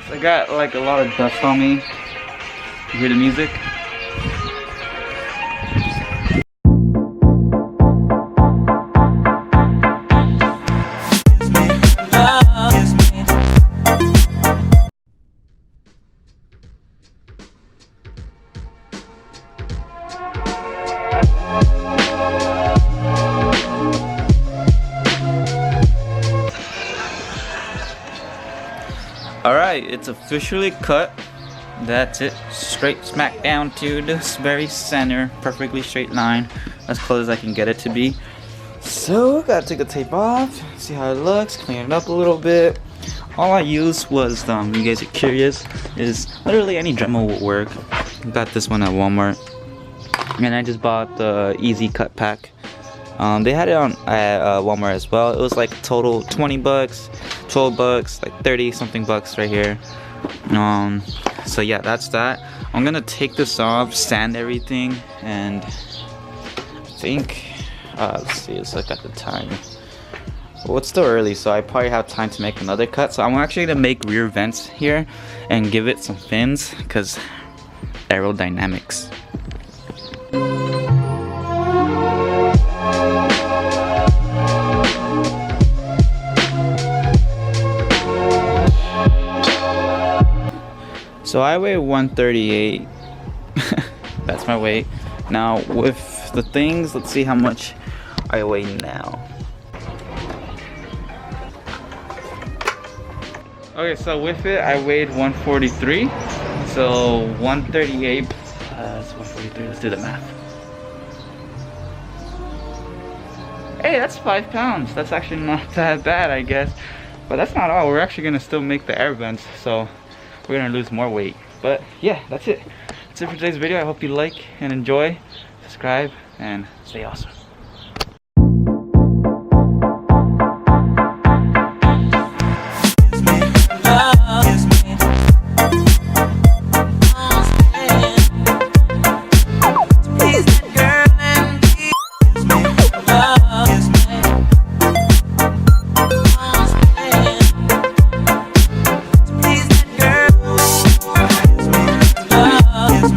So I got like a lot of dust on me. You hear the music? Alright, it's officially cut. That's it. Straight smack down to this very center. Perfectly straight line. As close as I can get it to be. So, gotta take the tape off. See how it looks. Clean it up a little bit. All I used was, you guys are curious, is literally any Dremel will work. Got this one at Walmart. And I just bought the Easy Cut Pack. They had it on at Walmart as well. It was like total 20 bucks, 12 bucks, like 30 something bucks right here. So yeah, that's that. I'm gonna take this off, sand everything, and I think, let's see, let's look at the time. Well, it's still early, so I probably have time to make another cut. So I'm actually gonna make rear vents here and give it some fins, because aerodynamics. So I weigh 138. That's my weight. Now with the things, let's see how much I weigh now. Okay, so with it I weighed 143. So 138 plus 143, let's do the math. Hey, that's 5 pounds. That's actually not that bad, I guess. But that's not all. We're actually gonna still make the air vents, so we're gonna lose more weight. But yeah, that's it. That's it for today's video. I hope you like and enjoy. Subscribe and stay awesome.